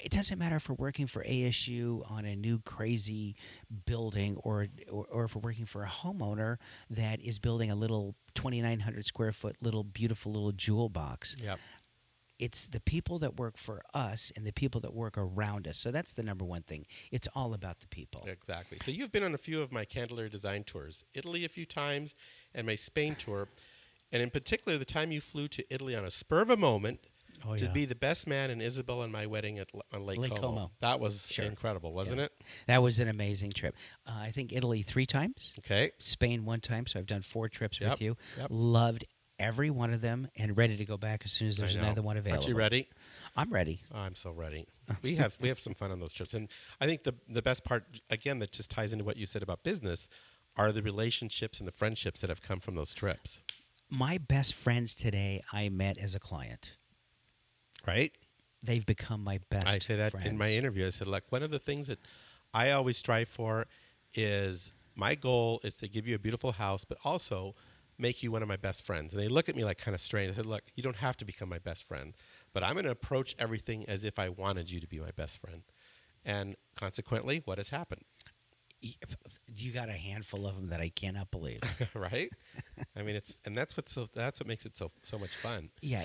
B: It doesn't matter if we're working for ASU on a new crazy building or if we're working for a homeowner that is building a little 2,900 square foot little beautiful little jewel box.
A: Yep.
B: It's the people that work for us and the people that work around us. So that's the number one thing. It's all about the people.
A: Exactly. So you've been on a few of my Candelaria design tours, Italy a few times, and my Spain tour. And in particular, the time you flew to Italy on a spur of a moment to be the best man in Isabel and my wedding on Lake Como. That was incredible, wasn't it?
B: That was an amazing trip. I think Italy 3 times.
A: Okay.
B: Spain 1 time. So I've done 4 trips with you.
A: Yep.
B: Loved every one of them and ready to go back as soon as there's another one available.
A: Aren't you ready?
B: I'm ready.
A: Oh, I'm so ready. We have some fun on those trips. And I think the best part, again, that just ties into what you said about business, are the relationships and the friendships that have come from those trips.
B: My best friends today I met as a client.
A: Right?
B: They've become my best
A: I say that
B: friends.
A: in my interview. I said, look, one of the things that I always strive for is my goal is to give you a beautiful house, but also make you one of my best friends. And they look at me like kind of strange. I said, look, you don't have to become my best friend, but I'm going to approach everything as if I wanted you to be my best friend. And consequently, what has happened?
B: You got a handful of them that I cannot believe.
A: Right? I mean, that's what makes it so much fun.
B: Yeah.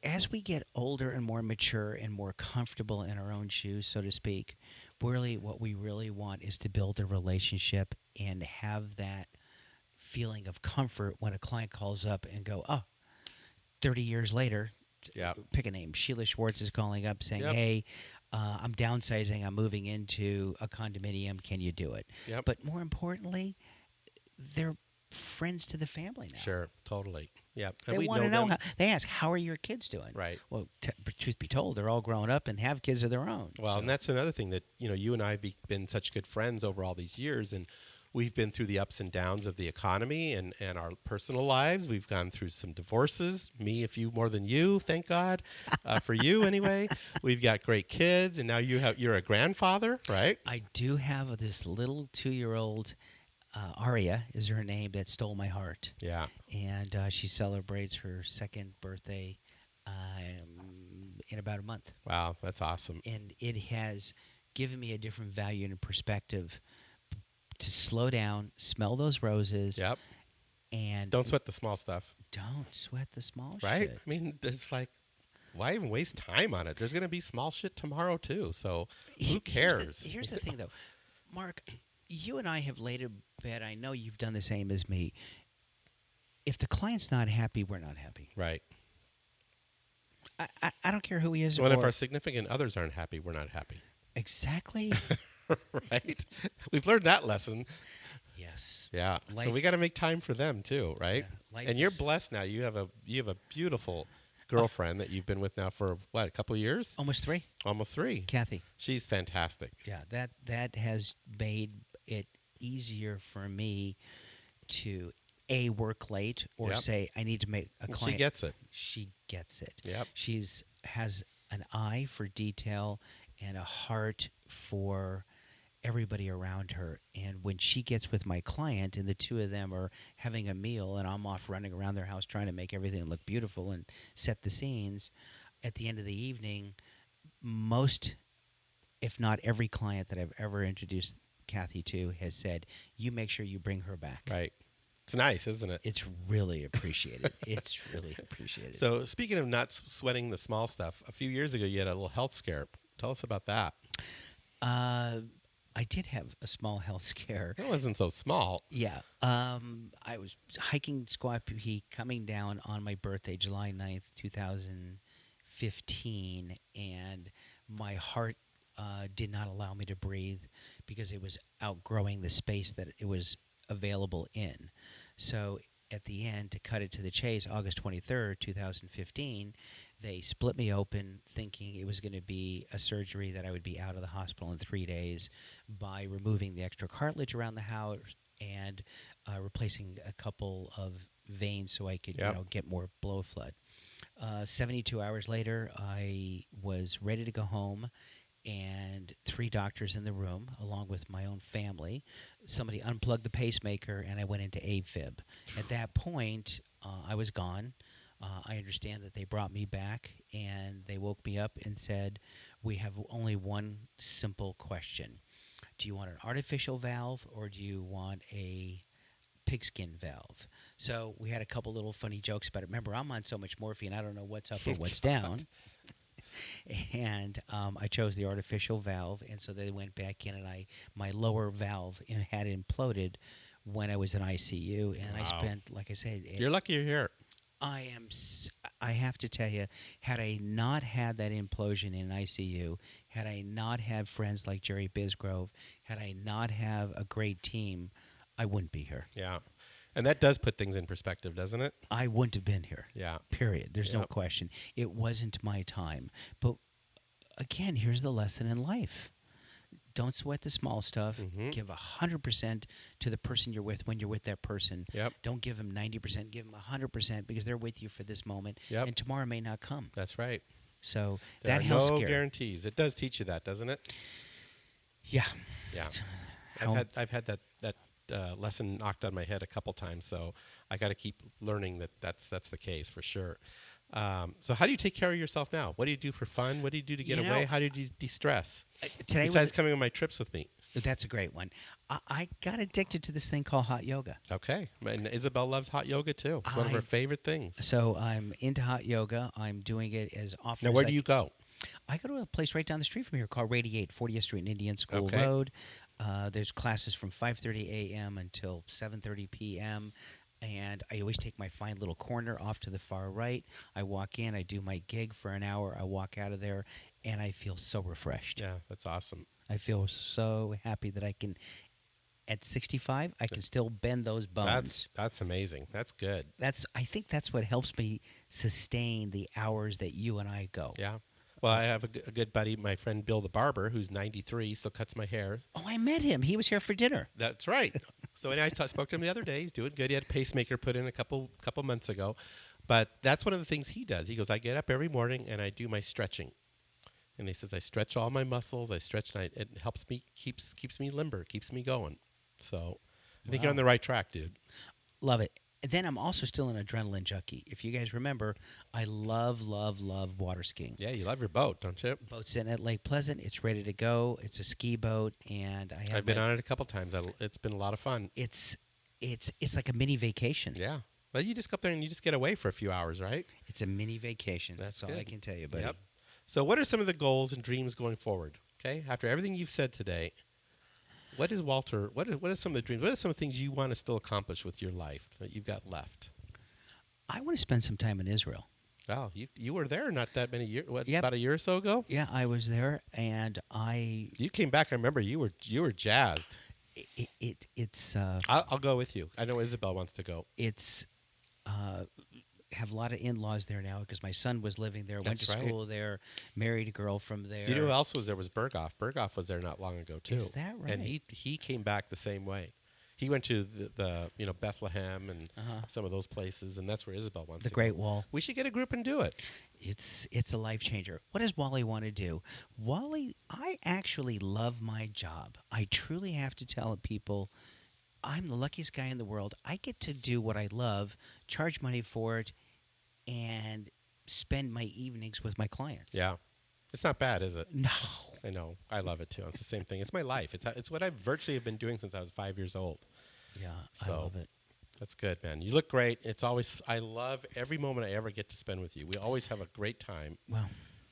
B: As we get older and more mature and more comfortable in our own shoes, so to speak, really what we really want is to build a relationship and have that feeling of comfort when a client calls up and go, 30 years later, pick a name. Sheila Schwartz is calling up saying, hey, I'm downsizing. I'm moving into a condominium. Can you do it?
A: Yep.
B: But more importantly, they're friends to the family now.
A: Sure. Totally. Yep. And
B: They
A: we
B: want
A: know
B: to know
A: them.
B: how. They ask, "How are your kids doing?"
A: Right.
B: Well, truth be told, they're all grown up and have kids of their own.
A: Well, and
B: So
A: that's another thing that, you and I have been such good friends over all these years, and we've been through the ups and downs of the economy and our personal lives. We've gone through some divorces, me a few more than you, thank God, for you anyway. We've got great kids, and now you're a grandfather, right?
B: I do have this little 2-year-old. Aria is her name that stole my heart,
A: Yeah.
B: and she celebrates her second birthday in about a month.
A: Wow, that's awesome.
B: And it has given me a different value and perspective to slow down, smell those roses,
A: Yep.
B: and
A: Don't sweat the small stuff,
B: don't sweat the small
A: right?
B: shit.
A: I mean, it's like, why even waste time on it? There's going to be small shit tomorrow too. So who cares?
B: Here's the thing, though, Mark. You and I have laid a bet. I know you've done the same as me. If the client's not happy, we're not happy.
A: Right.
B: I don't care who he is.
A: Well, if
B: or
A: our significant others aren't happy, we're not happy.
B: exactly.
A: Right? We've learned that lesson.
B: Yes.
A: Yeah. So we
B: Life-
A: got to make time for them too, right?
B: Yeah, life
A: And you're
B: is-
A: blessed now. You have a beautiful girlfriend that you've been with now for what, a couple of years?
B: Almost 3.
A: Almost 3.
B: Kathy.
A: She's fantastic.
B: Yeah, that has made it easier for me to work late or
A: Yep.
B: say I need to make a
A: And
B: client.
A: she gets it.
B: She gets it.
A: Yep.
B: She's has an eye for detail and a heart for everybody around her. And when she gets with my client and the two of them are having a meal and I'm off running around their house trying to make everything look beautiful and set the scenes, at the end of the evening, most, if not every client that I've ever introduced Kathy to has said, "You make sure you bring her back."
A: Right. It's nice, isn't it?
B: It's really appreciated. It's really appreciated.
A: So speaking of not sweating the small stuff, a few years ago you had a little health scare. Tell us about that.
B: I did have a small health scare.
A: It wasn't so small.
B: Yeah. I was hiking Squaw Peak coming down on my birthday, July 9th, 2015, and my heart did not allow me to breathe because it was outgrowing the space that it was available in. So at the end, to cut it to the chase, August 23rd, 2015, they split me open thinking it was going to be a surgery that I would be out of the hospital in 3 days by removing the extra cartilage around the house and replacing a couple of veins so I could
A: Yep.
B: get more blood flow. 72 hours later, I was ready to go home, and 3 doctors in the room, along with my own family. Somebody unplugged the pacemaker, and I went into AFib. At that point, I was gone. I understand that they brought me back, and they woke me up and said, "We have only one simple question. Do you want an artificial valve, or do you want a pigskin valve?" So we had a couple little funny jokes about it. Remember, I'm on so much morphine, I don't know what's up or what's down. And I chose the artificial valve, and so they went back in, and my lower valve had imploded when I was in ICU, and I
A: Wow.
B: spent, like I said,
A: You're lucky you're here.
B: I have to tell you, had I not had that implosion in ICU, had I not had friends like Jerry Bisgrove, had I not have a great team, I wouldn't be here.
A: Yeah. And that does put things in perspective, doesn't it?
B: I wouldn't have been here.
A: Yeah.
B: Period. There's no
A: Yep.
B: question. It wasn't my time. But again, here's the lesson in life. Don't sweat the small stuff.
A: Mhm.
B: Give 100% to the person you're with when you're with that person.
A: Yep.
B: Don't give them 90%. Give them 100% because they're with you for this moment.
A: Yep.
B: And tomorrow may not come.
A: That's right.
B: So
A: There
B: that
A: are
B: health
A: no
B: scare.
A: guarantees. It does teach you that, doesn't it?
B: Yeah.
A: Yeah.
B: How-
A: I've had that lesson knocked on my head a couple times, so I got to keep learning that's the case for sure. So how do you take care of yourself now? What do you do for fun? What do you do to get
B: You know,
A: away? How do you de-stress?
B: Today
A: Besides
B: was
A: coming on my trips with me.
B: that's a great one. I got addicted to this thing called hot yoga.
A: Okay. And Isabel loves hot yoga too. It's one of her favorite things.
B: So I'm into hot yoga. I'm doing it as often
A: Now,
B: as
A: where
B: I
A: do you go?
B: I go to a place right down the street from here called Radiate, 40th Street and Indian School
A: Okay.
B: Road. There's classes from 5:30 a.m. until 7:30 p.m. And I always take my fine little corner off to the far right. I walk in, I do my gig for an hour, I walk out of there, and I feel so refreshed.
A: Yeah, that's awesome.
B: I feel so happy that I can, at 65, I can still bend those bones.
A: That's amazing. That's good.
B: I think that's what helps me sustain the hours that you and I go.
A: Yeah. Well,
B: Uh,
A: I have a good buddy, my friend Bill the barber, who's 93, still cuts my hair.
B: oh, I met him. He was here for dinner.
A: That's right. So and spoke to him the other day. He's doing good. He had a pacemaker put in a couple months ago. But that's one of the things he does. He goes, I get up every morning and I do my stretching. And he says, I stretch all my muscles. I stretch, and it helps me, keeps me limber, keeps me going. So I think you're on
B: Wow.
A: the right track, dude.
B: Love it. And then I'm also still an adrenaline junkie. If you guys remember, I love, love, love water skiing.
A: Yeah, you love your boat, don't you?
B: Boat's sitting at Lake Pleasant. It's ready to go. It's a ski boat, and
A: I've been on it a couple times. It's been a lot of fun.
B: It's like a mini vacation.
A: Yeah. Well, you just go up there and you just get away for a few hours, right?
B: It's a mini vacation.
A: That's
B: all I
A: good.
B: can tell you, buddy.
A: Yep. So what are some of the goals and dreams going forward? Okay, after everything you've said today, what is Walter? What are some of the dreams? What are some of the things you want to still accomplish with your life that you've got left?
B: I want to spend some time in Israel.
A: Oh, you were there not that many years. What,
B: Yep.
A: about a year or so ago?
B: Yeah, I was there, and
A: You came back. I remember you were jazzed.
B: it's
A: I'll go with you. I know Isabel wants to go.
B: it's have a lot of in-laws there now because my son was living there, went
A: That's
B: to
A: right.
B: school there, married a girl from there.
A: You know who else was there? Was Berghoff. Berghoff was there not long ago too.
B: Is that right?
A: And he came back the same way. He went to the Bethlehem and some of those places, and that's where Isabel wants
B: The
A: to
B: Great
A: go.
B: Wall.
A: We should get a group and do it.
B: It's a life changer. What does Wally want to do? Wally, I actually love my job. I truly have to tell people I'm the luckiest guy in the world. I get to do what I love, charge money for it, and spend my evenings with my clients.
A: Yeah, it's not bad, is it?
B: No.
A: I know. I love it too. It's the same thing. It's my life. It's what I virtually have been doing since I was 5 years old.
B: Yeah, I
A: So,
B: love it.
A: That's good, man. You look great. I love every moment I ever get to spend with you. We always have a great time,
B: Well,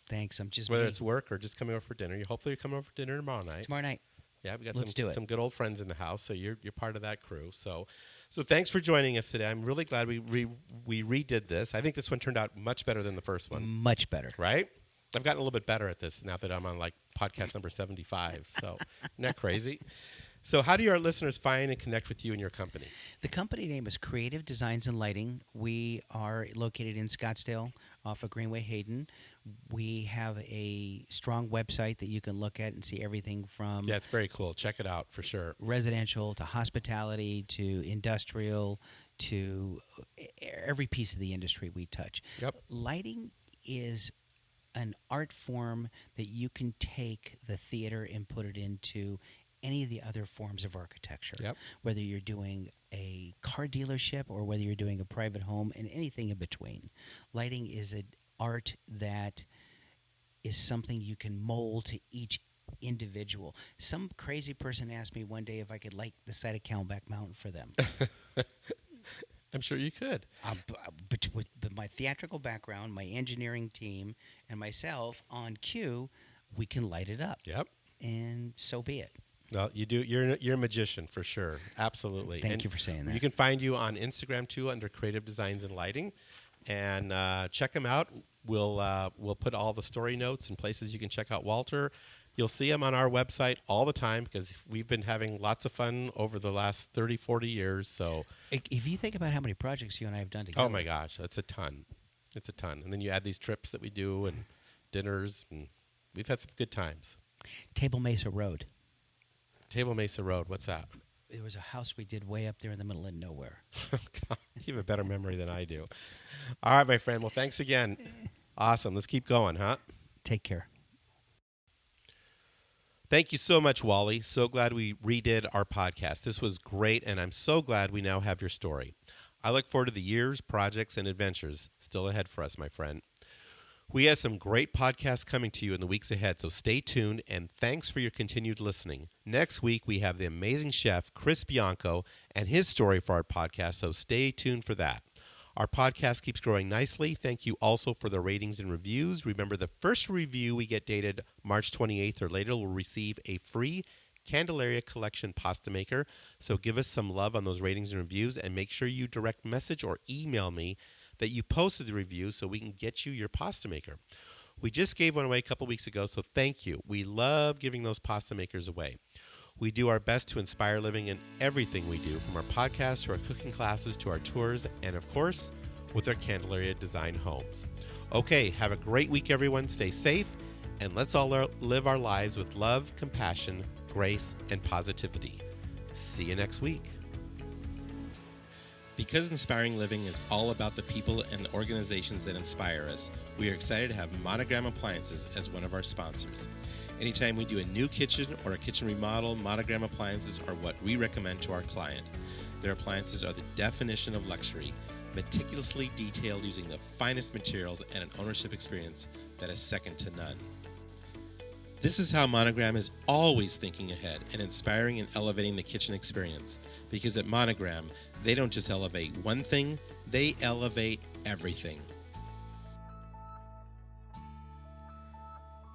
B: thanks. I'm just
A: whether
B: me.
A: it's work or just coming over for dinner. Hopefully, you're coming over for dinner tomorrow night.
B: Tomorrow night.
A: Yeah, we got
B: Let's do it.
A: some good old friends in the house, so you're part of that crew. So thanks for joining us today. I'm really glad we redid this. I think this one turned out much better than the first one.
B: Much better.
A: Right? I've gotten a little bit better at this now that I'm on like podcast number 75. So isn't that crazy? So how do our listeners find and connect with you and your company?
B: The company name is Creative Designs and Lighting. We are located in Scottsdale off of Greenway Hayden. We have a strong website that you can look at and see everything from
A: Yeah, it's very cool. Check it out for sure.
B: residential to hospitality to industrial to every piece of the industry we touch.
A: Yep.
B: Lighting is an art form that you can take the theater and put it into any of the other forms of architecture.
A: Yep.
B: Whether you're doing a car dealership or whether you're doing a private home and anything in between. Lighting is an art that is something you can mold to each individual. Some crazy person asked me one day if I could light the side of Camelback Mountain for them.
A: I'm sure you could.
B: But with my theatrical background, my engineering team, and myself on cue, we can light it up.
A: Yep.
B: And so be it.
A: Well, you do. You're a magician for sure. Absolutely.
B: Thank you for saying that.
A: You can find you on Instagram too under Creative Designs and Lighting, and check him out. We'll put all the story notes and places you can check out Walter. You'll see him on our website all the time because we've been having lots of fun over the last 30, 40 years. So,
B: If you think about how many projects you and I have done together.
A: oh my gosh, that's a ton. It's a ton. And then you add these trips that we do and dinners, and we've had some good times.
B: Table Mesa Road.
A: Table Mesa Road, what's that?
B: There was a house we did way up there in the middle of nowhere.
A: You have a better memory than I do. All right, my friend. Well, thanks again. Awesome. Let's keep going, huh?
B: Take care.
A: Thank you so much, Wally. So glad we redid our podcast. This was great, and I'm so glad we now have your story. I look forward to the years, projects, and adventures still ahead for us, my friend. We have some great podcasts coming to you in the weeks ahead, so stay tuned, and thanks for your continued listening. Next week, we have the amazing chef, Chris Bianco, and his story for our podcast, so stay tuned for that. Our podcast keeps growing nicely. Thank you also for the ratings and reviews. Remember, the first review we get dated March 28th or later will receive a free Candelaria collection pasta maker. So give us some love on those ratings and reviews, and make sure you direct message or email me that you posted the review so we can get you your pasta maker. We just gave one away a couple weeks ago, so thank you. We love giving those pasta makers away. We do our best to inspire living in everything we do, from our podcast to our cooking classes to our tours, and of course, with our Candelaria design homes. Okay, have a great week, everyone. Stay safe, and let's all live our lives with love, compassion, grace, and positivity. See you next week. Because Inspiring Living is all about the people and the organizations that inspire us, we are excited to have Monogram Appliances as one of our sponsors. Anytime we do a new kitchen or a kitchen remodel, Monogram Appliances are what we recommend to our client. Their appliances are the definition of luxury, meticulously detailed using the finest materials and an ownership experience that is second to none. This is how Monogram is always thinking ahead and inspiring and elevating the kitchen experience. Because at Monogram, they don't just elevate one thing, they elevate everything.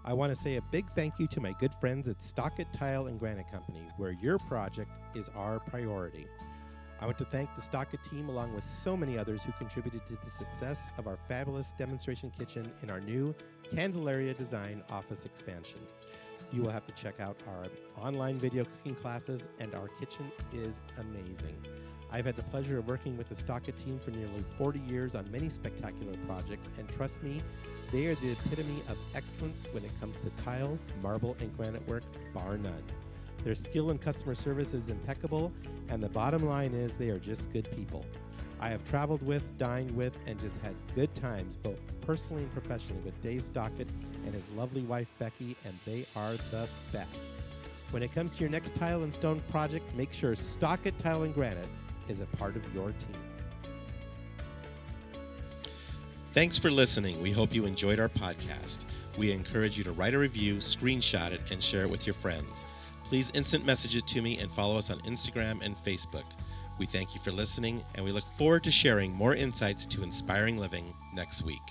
A: I want to say a big thank you to my good friends at Stockett Tile and Granite Company, where your project is our priority. I want to thank the Stockett team along with so many others who contributed to the success of our fabulous demonstration kitchen in our new Candelaria design office expansion. You will have to check out our online video cooking classes, and our kitchen is amazing. I've had the pleasure of working with the Stockett team for nearly 40 years on many spectacular projects, and trust me, they are the epitome of excellence when it comes to tile, marble, and granite work, bar none. Their skill and customer service is impeccable, and the bottom line is they are just good people. I have traveled with, dined with, and just had good times, both personally and professionally, with Dave Stockett and his lovely wife, Becky, and they are the best. When it comes to your next tile and stone project, make sure Stockett Tile and Granite is a part of your team. Thanks for listening. We hope you enjoyed our podcast. We encourage you to write a review, screenshot it, and share it with your friends. Please instant message it to me and follow us on Instagram and Facebook. We thank you for listening, and we look forward to sharing more insights to inspiring living next week.